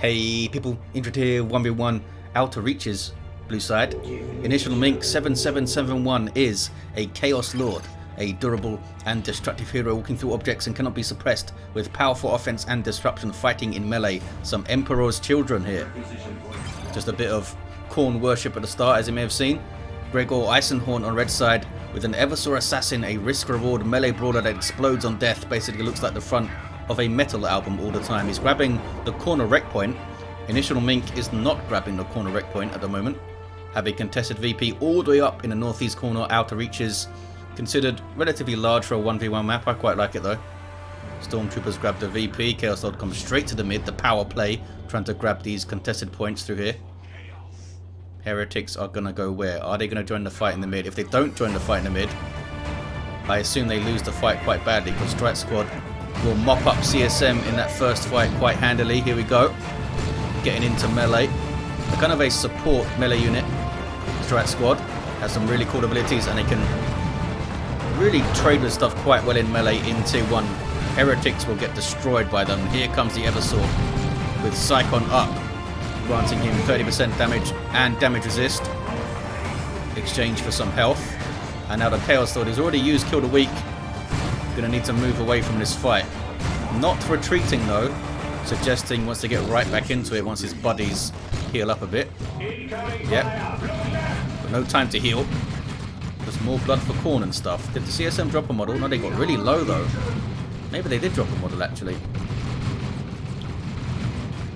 Hey people, Infant here, 1v1 outer reaches, blue side. Initialmink7771 is a Chaos Lord, a durable and destructive hero walking through objects and cannot be suppressed, with powerful offense and disruption, fighting in melee. Some Emperor's children here. Just a bit of corn worship at the start, as you may have seen. Gregor Eisenhorn on red side with an Eversor assassin, a risk reward melee brawler that explodes on death. Basically looks like the front of a metal album all the time. He's grabbing the corner rec point. Initial Mink is not grabbing the corner rec point at the moment. Have a contested VP all the way up in the northeast corner, outer reaches. Considered relatively large for a 1v1 map. I quite like it though. Stormtroopers grab the VP. Chaos Lord comes straight to the mid. The power play, trying to grab these contested points through here. Heretics are going to go where? Are they going to join the fight in the mid? If they don't join the fight in the mid, I assume they lose the fight quite badly, because Strike Squad will mop up CSM in that first fight quite handily. Here we go. Getting into melee. They're kind of a support melee unit. Strike Squad has some really cool abilities and they can really trade with stuff quite well in melee in tier 1. Heretics will get destroyed by them. Here comes the Eversor with Psychon up, granting him 30% damage and damage resist. Exchange for some health. And now the Chaos Lord has already used Kill the Weak. Gonna need to move away from this fight. Not retreating though, suggesting wants to get right back into it once his buddies heal up a bit. Yep. But no time to heal. Just more blood for corn and stuff. Did the CSM drop a model? No, they got really low though. Maybe they did drop a model actually.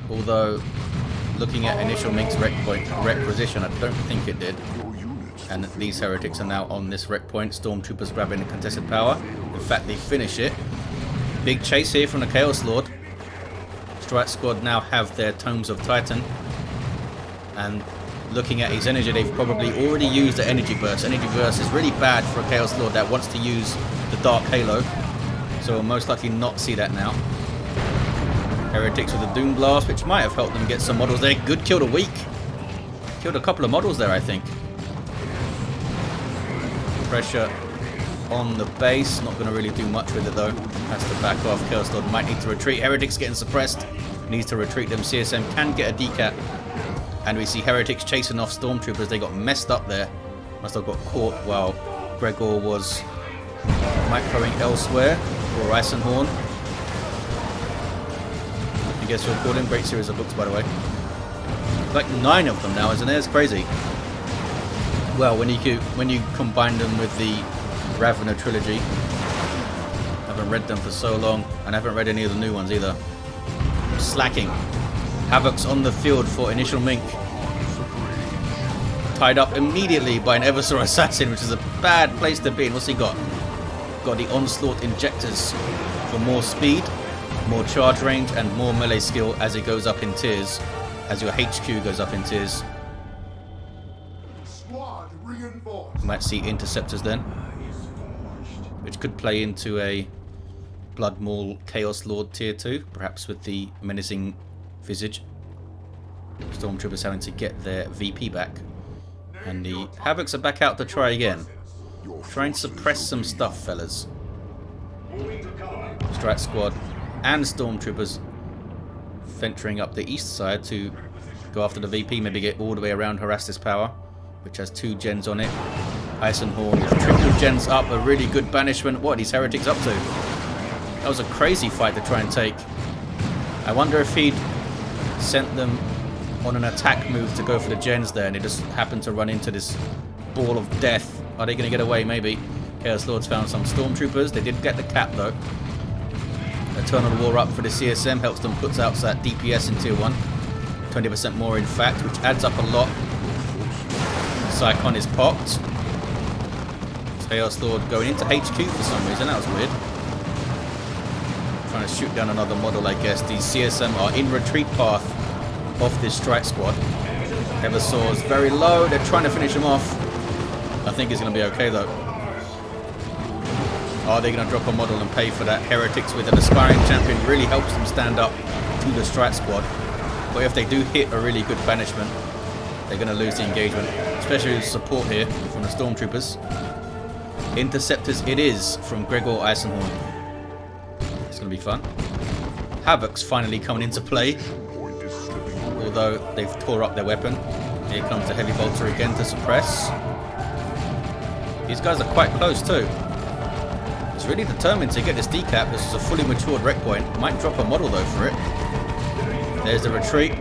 Although, looking at Initial Mink's rec position, I don't think it did. And these heretics are now on this rec point. Stormtroopers grabbing the contested power. In fact, they finish it. Big chase here from the Chaos Lord. Strike Squad now have their Tomes of Titan. And looking at his energy, they've probably already used the energy burst. Energy burst is really bad for a Chaos Lord that wants to use the Dark Halo. So we'll most likely not see that now. Heretics with the Doom Blast, which might have helped them get some models there. Good kill the weak. Killed a couple of models there, I think. Pressure on the base, not going to really do much with it though. Has to back off. Chaos Lord might need to retreat. Heretics getting suppressed, needs to retreat them. CSM can get a decat, and we see Heretics chasing off Stormtroopers. They got messed up there, must have got caught while Gregor was microing elsewhere. Or Eisenhorn, I guess we'll call him. Great series of books, by the way. Like 9 of them now, isn't it? It's crazy. Well, when you combine them with the Ravana trilogy, I haven't read them for so long, and I haven't read any of the new ones either. Slacking. Havoc's on the field for Initial Mink. Tied up immediately by an Eversor assassin, which is a bad place to be. And what's he got? Got the Onslaught injectors for more speed, more charge range, and more melee skill as it goes up in tiers, as your HQ goes up in tiers. You might see interceptors then, which could play into a Blood Maul Chaos Lord tier 2, perhaps with the menacing visage. Stormtroopers having to get their VP back, and the Havocs are back out to try again. Try and suppress some stuff, fellas. Strike Squad and Stormtroopers venturing up the east side to go after the VP, maybe get all the way around, harass this power, which has 2 gens on it. Eisenhorn with triple gens up, a really good banishment. What are these heretics up to? That was a crazy fight to try and take. I wonder if he'd sent them on an attack move to go for the gens there, and he just happened to run into this ball of death. Are they going to get away? Maybe. Chaos Lords found some Stormtroopers. They did get the cap though. Eternal War up for the CSM, helps them put out that DPS in tier 1. 20% more in fact, which adds up a lot. Psychon is popped. Chaos Lord going into HQ for some reason. That was weird. Trying to shoot down another model, I guess. These CSM are in retreat path off this Strike Squad. Eversor is very low. They're trying to finish him off. I think he's going to be okay though. Are they going to drop a model and pay for that? Heretics with an aspiring champion really helps them stand up to the Strike Squad. But if they do hit a really good banishment, they're going to lose the engagement. Especially with support here from the Stormtroopers. Interceptors it is from Gregor Eisenhorn. It's going to be fun. Havoc's finally coming into play. although they've tore up their weapon. Here comes the heavy bolter again to suppress. These guys are quite close too. He's really determined to get this decap. This is a fully matured wreck point. Might drop a model though for it. There's the retreat.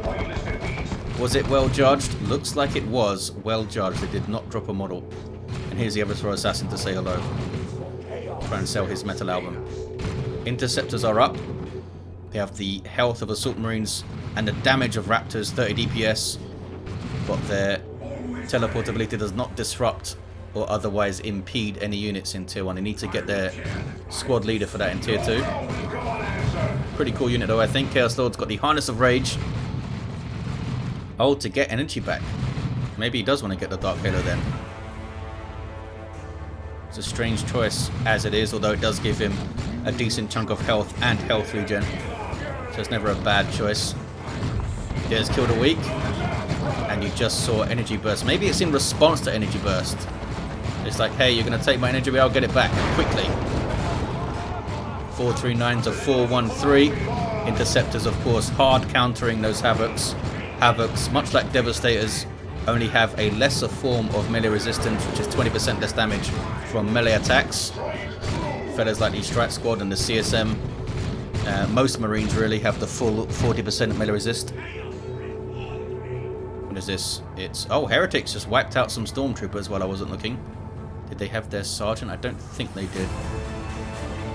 Was it well judged? Looks like it was well judged. It did not drop a model. And here's the Eversor assassin to say hello. Try and sell his metal album. Interceptors are up. They have the health of assault marines and the damage of raptors, 30 DPS. But their teleportability does not disrupt or otherwise impede any units in tier 1. They need to get their squad leader for that in tier 2. Pretty cool unit though, I think. Chaos Lord's got the Harness of Rage. Oh, to get energy back. Maybe he does want to get the Dark Halo then. It's a strange choice as it is, although it does give him a decent chunk of health and health regen. So it's never a bad choice. There's killed a weak. And you just saw energy burst. Maybe it's in response to energy burst. It's like, hey, you're going to take my energy, I'll get it back quickly. 439 to 413. Interceptors, of course, hard countering those Havocs. Havocs, much like Devastators, only have a lesser form of melee resistance, which is 20% less damage from melee attacks. Fellas like the Strike Squad and the CSM, most Marines really have the full 40% melee resist. What is this? It's... oh, Heretics just wiped out some Stormtroopers while I wasn't looking. Did they have their Sergeant? I don't think they did.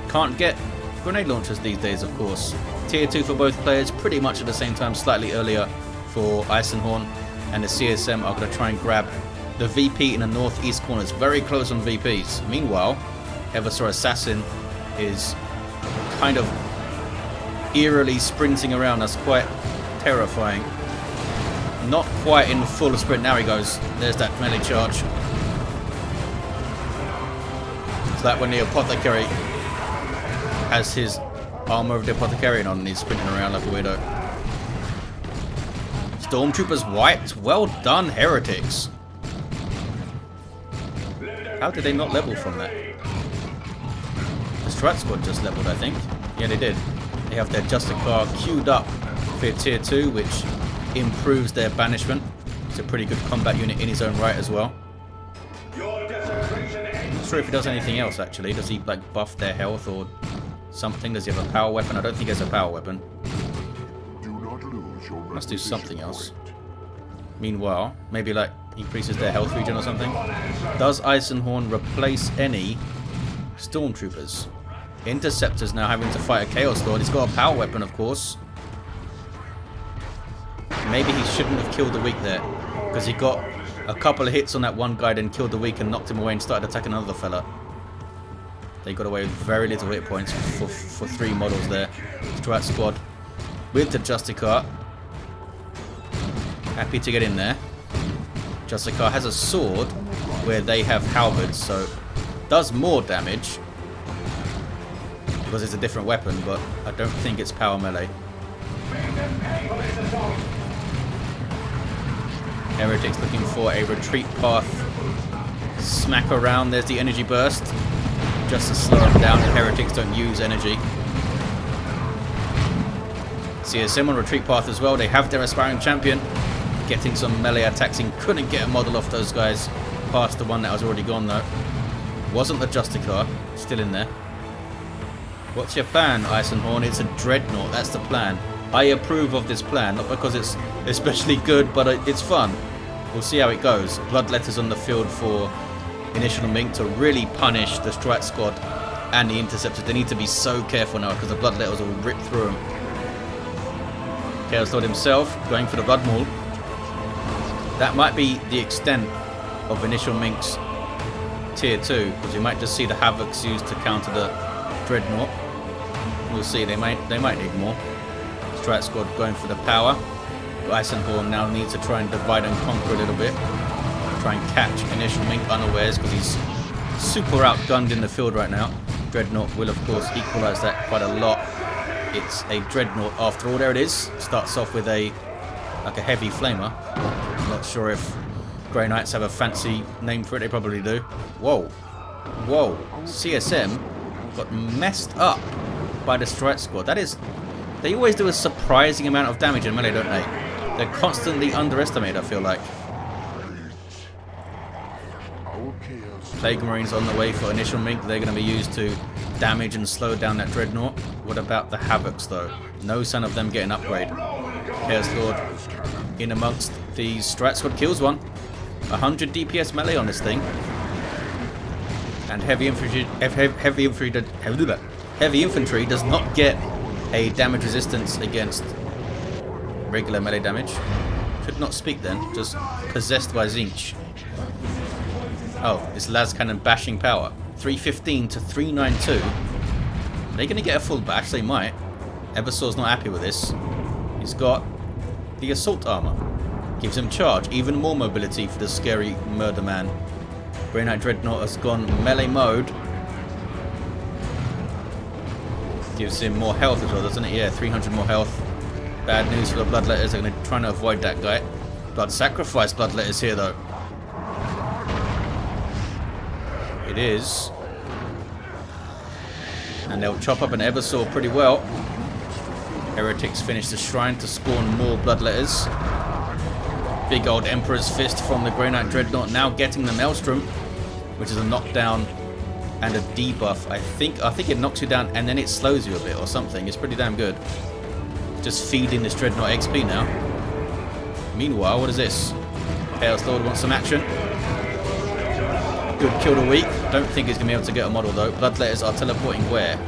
Can't get grenade launchers these days, of course. Tier 2 for both players, pretty much at the same time, slightly earlier for Eisenhorn, and the CSM are going to try and grab the VP in the northeast corners, very close on VPs. Meanwhile, Eversor Assassin is kind of eerily sprinting around. That's quite terrifying. Not quite in full sprint. Now he goes. There's that melee charge. It's like when the Apothecary has his armor of the Apothecarian on and he's sprinting around like a weirdo. Stormtroopers wiped. Well done, Heretics. How did they not level from that? The Strat Squad just leveled, I think. Yeah, they did. They have their Justicar queued up for tier 2, which improves their banishment. It's a pretty good combat unit in his own right as well. I'm not sure if he does anything else, actually. Does he like buff their health or something? Does he have a power weapon? I don't think he has a power weapon. Must do something else. Meanwhile, maybe like increases their health regen or something. Does Eisenhorn replace any Stormtroopers? Interceptors now having to fight a Chaos Lord. He's got a power weapon, of course. Maybe he shouldn't have killed the weak there, because he got a couple of hits on that one guy, then killed the weak and knocked him away and started attacking another fella. They got away with very little hit points for 3 models there. Strat Squad with the Justicar. Happy to get in there. Justicar has a sword where they have halberds, so does more damage because it's a different weapon, but I don't think it's power melee. Heretics looking for a retreat path. Smack around. There's the energy burst. Just to slow them down. Heretics don't use energy. CSM on retreat path as well. They have their aspiring champion. Getting some melee attacks in. Couldn't get a model off those guys. Past the one that was already gone though. Wasn't the Justicar. Still in there. What's your plan, Eisenhorn? It's a Dreadnought. That's the plan. I approve of this plan. Not because it's especially good, but it's fun. We'll see how it goes. Bloodletters on the field for Initial Mink to really punish the Strat Squad and the Interceptors. They need to be so careful now because the Bloodletters will rip through them. Chaos Lord himself going for the Blood Maul. That might be the extent of Initial Mink's tier 2, because we might just see the Havocs used to counter the Dreadnought. We'll see. They might need more. Strat Squad going for the power. Eisenhorn now needs to try and divide and conquer a little bit. Try and catch Initial Mink unawares because he's super outgunned in the field right now. Dreadnought will of course equalise that quite a lot. It's a Dreadnought after all. There it is. Starts off with a heavy flamer. I'm not sure if Grey Knights have a fancy name for it. They probably do. Whoa. Whoa. CSM got messed up by the Strike Squad. That is... They always do a surprising amount of damage in melee, don't they? They're constantly underestimated, I feel like. Plague Marines on the way for initial mink. They're going to be used to damage and slow down that Dreadnought. What about the Havocs, though? No sign of them getting upgrade. Chaos Lord in amongst these Strat Squad, kills one. 100 DPS melee on this thing. And heavy infantry does not get a damage resistance against regular melee damage. Could not speak then, just possessed by Zinch. Oh, it's las cannon bashing power. 315 to 392. Are they going to get a full bash? They might. Eversor's not happy with this. He's got the assault armor. Gives him charge. Even more mobility for the scary murder man. Grey Knight Dreadnought has gone melee mode. Gives him more health as well, doesn't it? Yeah, 300 more health. Bad news for the Bloodletters. They're going to try to avoid that guy. Blood Sacrifice Bloodletters here, though. It is. And they'll chop up an Eversor pretty well. Heretics finish the shrine to spawn more Bloodletters. Big old Emperor's Fist from the Grey Knight Dreadnought now getting the Maelstrom, which is a knockdown and a debuff. I think it knocks you down and then it slows you a bit or something. It's pretty damn good. Just feeding this Dreadnought XP now. Meanwhile, what is this? Chaos Lord wants some action. Good kill the week. Don't think he's going to be able to get a model though. Bloodletters are teleporting where?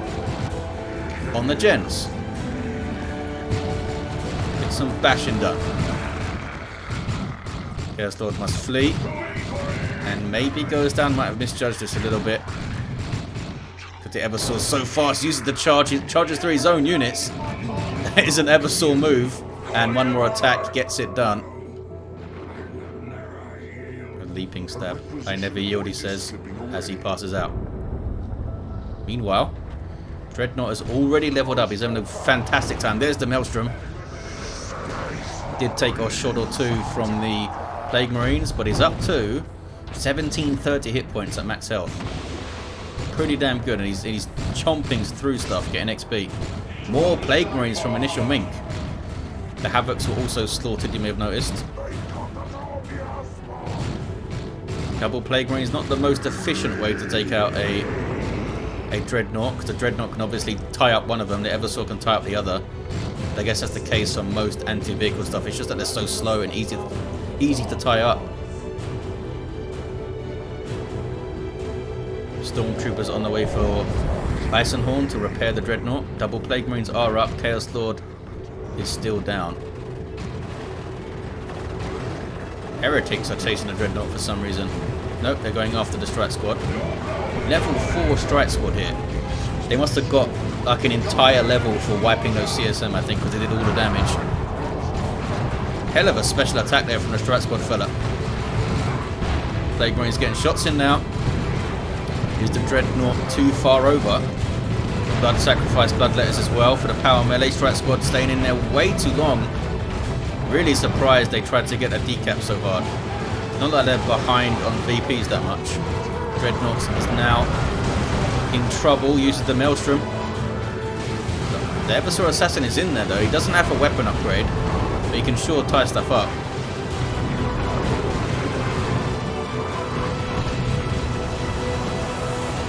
On the gens. Get some bashing done. Chaos Lord must flee. And maybe goes down. Might have misjudged this a little bit. Because the Eversor so fast. Uses the charge. He charges through his own units. That is an Eversor move. And one more attack gets it done. Leaping stab. I never yield, he says, as he passes out. Meanwhile, Dreadnought has already leveled up. He's having a fantastic time. There's the Maelstrom. Did take a shot or two from the Plague Marines, but he's up to 1730 hit points at max health. Pretty damn good, and he's chomping through stuff, getting XP. More Plague Marines from initial mink. The Havocs were also slaughtered, you may have noticed. Double Plague Marine is not the most efficient way to take out a Dreadnought, because the Dreadnought can obviously tie up one of them, the Eversor can tie up the other. But I guess that's the case on most anti-vehicle stuff. It's just that they're so slow and easy to tie up. Stormtroopers on the way for Eisenhorn to repair the Dreadnought. Double Plague Marines are up. Chaos Lord is still down. Heretics are chasing the Dreadnought for some reason. Nope, they're going after the Strike Squad. Level 4 Strike Squad here. They must have got like an entire level for wiping those CSM, I think, because they did all the damage. Hell of a special attack there from the Strike Squad fella. Plague Marine's getting shots in now. Is the Dreadnought too far over? Blood Sacrifice Bloodletters as well for the power melee. Strike Squad staying in there way too long. Really surprised they tried to get a decap so hard. Not that they're behind on VPs that much. Dreadnought is now in trouble, uses the Maelstrom. The Eversor Assassin is in there though. He doesn't have a weapon upgrade, but he can sure tie stuff up.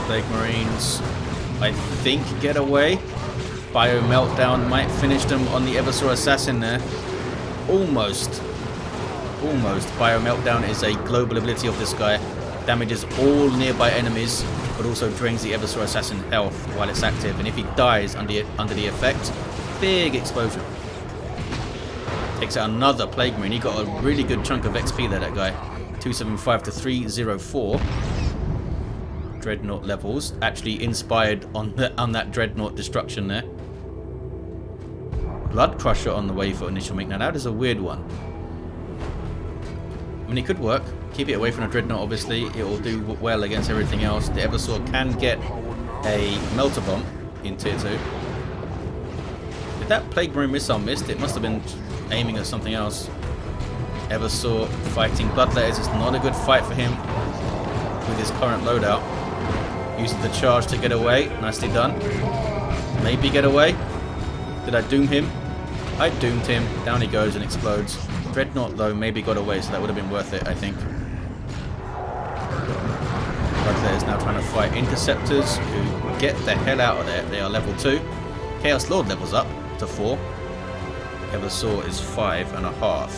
Plague Marines, I think, get away. Bio Meltdown might finish them on the Eversor Assassin there. Almost. Bio Meltdown is a global ability of this guy. Damages all nearby enemies, but also drains the Eversor Assassin health while it's active. And if he dies under the effect, big explosion. Takes out another Plague Marine. He got a really good chunk of XP there, that guy. 275 to 304. Dreadnought levels. Actually inspired on that Dreadnought destruction there. Blood Crusher on the way for initial mink. Now that is a weird one. I mean, it could work. Keep it away from the Dreadnought, obviously. It will do well against everything else. The Eversor can get a Melter Bomb in Tier 2. Did that Plague Marine missile missed? It must have been aiming at something else. Eversor fighting Bloodletters. It's not a good fight for him with his current loadout. Using the charge to get away. Nicely done. Maybe get away. Did I doom him? I doomed him. Down he goes and explodes. Dreadnought, though, maybe got away, so that would have been worth it, I think. Bloodlet is now trying to fight Interceptors, who get the hell out of there. They are level 2. Chaos Lord levels up to 4. Eversor is 5.5.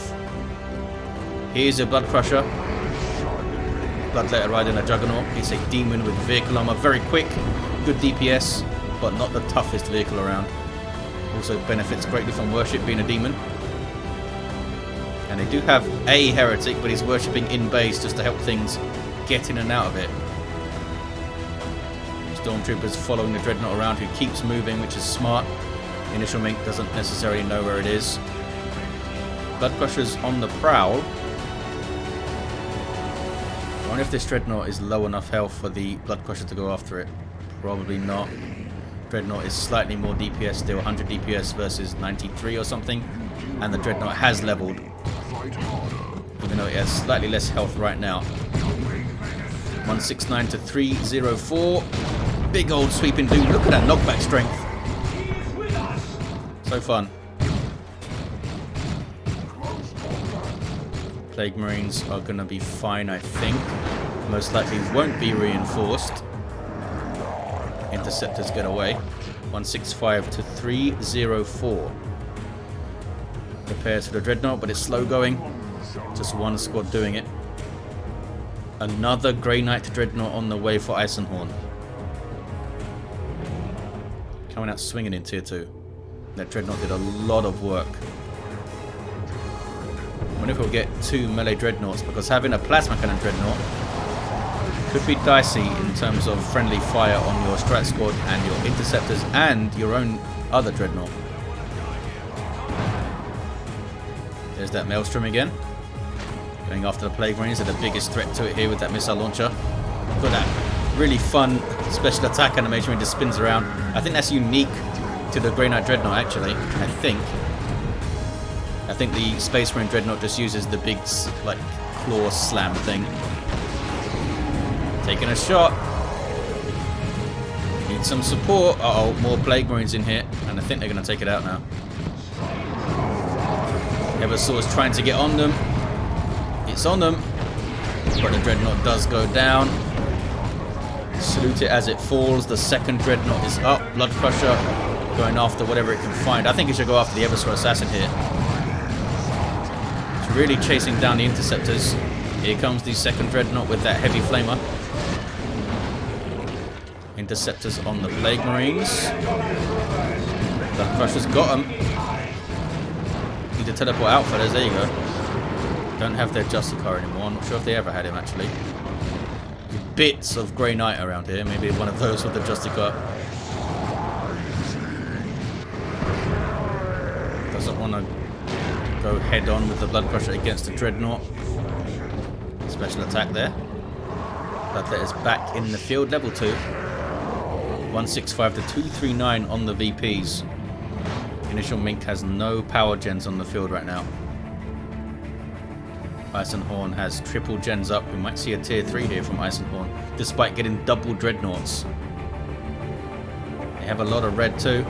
Here's your Blood Crusher. Bloodlet riding a Juggernaut. He's a demon with vehicle armor. Very quick, good DPS, but not the toughest vehicle around. Also benefits greatly from worship being a demon. And they do have a heretic, but he's worshipping in base just to help things get in and out of it. Stormtroopers following the Dreadnought around, who keeps moving, which is smart. Initial Mink doesn't necessarily know where it is. Blood Crusher's on the prowl. I wonder if this Dreadnought is low enough health for the Blood Crusher to go after it. Probably not. Dreadnought is slightly more DPS still, 100 DPS versus 93 or something. And the Dreadnought has leveled, even though it has slightly less health right now. 169 to 304. Big old sweeping dude. Look at that knockback strength. So fun. Plague Marines are going to be fine, I think. Most likely won't be reinforced. Interceptors get away. 165 to 304. Repairs for the Dreadnought, but it's slow going. Just one squad doing it. Another Grey Knight Dreadnought on the way for Eisenhorn. Coming out swinging in tier 2. That Dreadnought did a lot of work. I wonder if we'll get 2 melee Dreadnoughts, because having a Plasma Cannon Dreadnought could be dicey in terms of friendly fire on your Strat Squad and your Interceptors and your own other Dreadnought. There's that Maelstrom again. Going after the Plague Marines. They're the biggest threat to it here with that missile launcher. Got that really fun special attack animation when it just spins around. I think that's unique to the Grey Knight Dreadnought, actually. I think the Space Marine Dreadnought just uses the big, like, claw slam thing. Taking a shot. Need some support. Uh-oh, more Plague Marines in here. And I think they're going to take it out now. Eversor is trying to get on them. It's on them. But the Dreadnought does go down. Salute it as it falls. The second Dreadnought is up. Blood Crusher going after whatever it can find. I think it should go after the Eversor Assassin here. It's really chasing down the Interceptors. Here comes the second Dreadnought with that heavy flamer. Interceptors on the Plague Marines. Blood Crusher's got them. Need to teleport out for those. There you go. Don't have their Justicar anymore. I'm not sure if they ever had him, actually. Bits of Grey Knight around here. Maybe one of those with the Justicar. Doesn't want to go head on with the Blood Crusher against the Dreadnought. Special attack there. Bloodlet is back in the field. Level 2. 165 to 239 on the VPs. Initial Mink has no power gens on the field right now. Eisenhorn has triple gens up. We might see a tier 3 here from Eisenhorn, despite getting double Dreadnoughts. They have a lot of red too.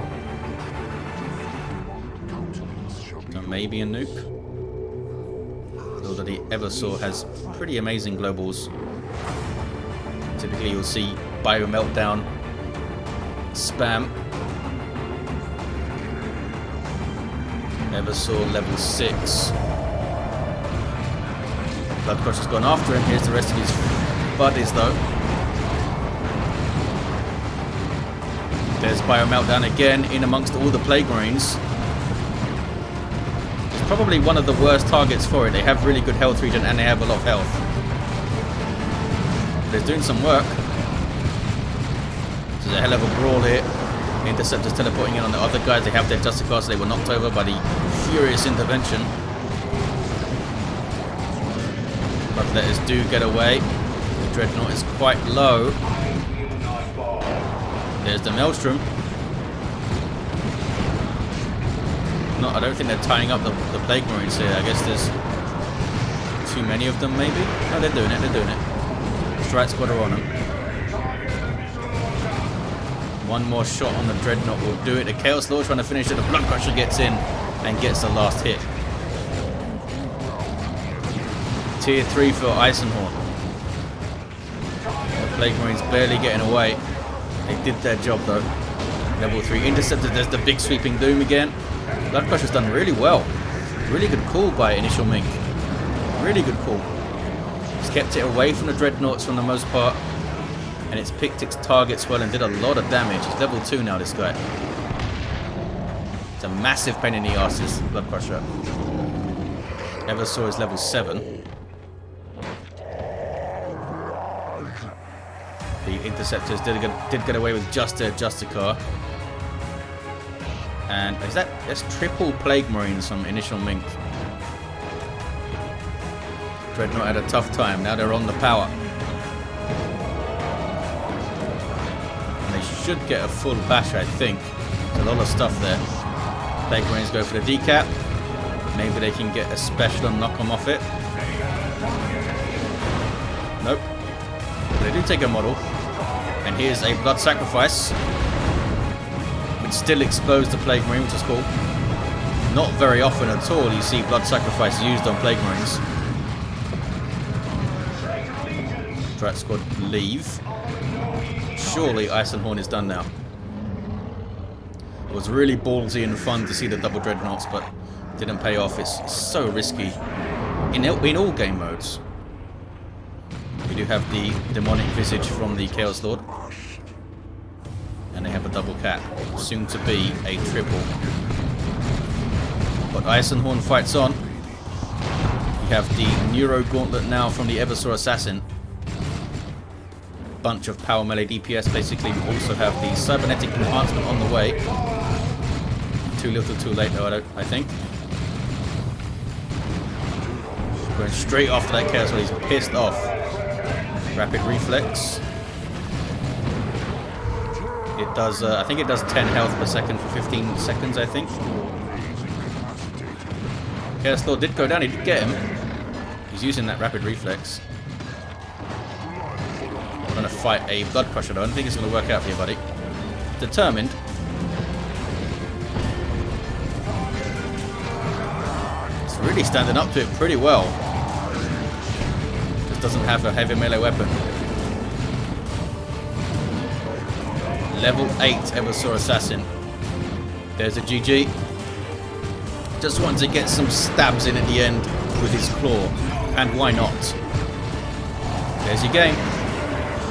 So maybe a nuke. Although the Eversor has pretty amazing globals. Typically you'll see Bio Meltdown spam. Eversor level 6. Blood Crusher's gone after him. Here's the rest of his buddies though. There's Bio Meltdown again in amongst all the Plague Marines. It's probably one of the worst targets for it. They have really good health regen and they have a lot of health. They're doing some work. This is a hell of a brawl here. Interceptors teleporting in on the other guys. They have their Justicar, so they were knocked over by the furious intervention. Bloodletters do get away. The Dreadnought is quite low. There's the Maelstrom. No, I don't think they're tying up the Plague Marines here. I guess there's too many of them, maybe? No, they're doing it, they're doing it. Strike Squad are on them. One more shot on the Dreadnought will do it. The Chaos Lord trying to finish it. The Blood Crusher gets in. and gets the last hit. Tier 3 for Eisenhorn. The Plague Marines barely getting away. They did their job though. Level 3 intercepted. There's the big sweeping doom again. Blood Crusher's done really well. Really good call by Initial Mink. Really good call. It's kept it away from the Dreadnoughts for the most part. And it's picked its targets well and did a lot of damage. It's level 2 now, this guy. It's a massive pain in the arse, this Blood Crusher. Eversor is level 7. The Interceptors did get away with just their Justicar. And that's triple Plague Marines from Initial Mink. Dreadnought had a tough time. Now they're on the power. And they should get a full bash, I think. There's a lot of stuff there. Plague Marines go for the decap. Maybe they can get a special and knock them off it. Nope. But they do take a model. And here's a Blood Sacrifice. Which still explodes the Plague Marine, which is cool. Not very often at all you see Blood Sacrifice used on Plague Marines. Strat Squad leave. Surely Eisenhorn is done now. It was really ballsy and fun to see the double Dreadnoughts, but didn't pay off. It's so risky in all game modes. We do have the Demonic Visage from the Chaos Lord. And they have a double cap. Soon to be a triple. But Eisenhorn fights on. We have the Neuro Gauntlet now from the Eversor Assassin. Bunch of power melee DPS basically. We also have the Cybernetic Enhancement on the way. Too little too late though, I think. Going straight after that Chaos Lord. He's pissed off. Rapid Reflex. It does, I think it does 10 health per second for 15 seconds, I think. Chaos Lord did go down, he did get him. He's using that Rapid Reflex. I'm going to fight a Blood Crusher though. I don't think it's going to work out for you, buddy. Determined. It's really standing up to it pretty well. Just doesn't have a heavy melee weapon. Level 8 Eversor Assassin. There's a GG. Just wanted to get some stabs in at the end with his claw. And why not? There's your game.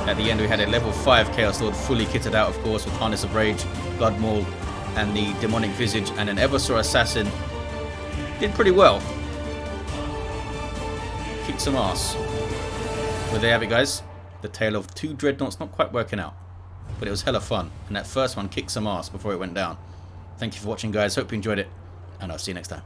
At the end we had a level 5 Chaos Lord fully kitted out, of course, with Harness of Rage, Blood Maul, and the Demonic Visage, and an Eversor Assassin. Did pretty well. Kicked some ass. But there you have it, guys. The tale of 2 Dreadnoughts not quite working out. But it was hella fun. And that first one kicked some ass before it went down. Thank you for watching, guys. Hope you enjoyed it. And I'll see you next time.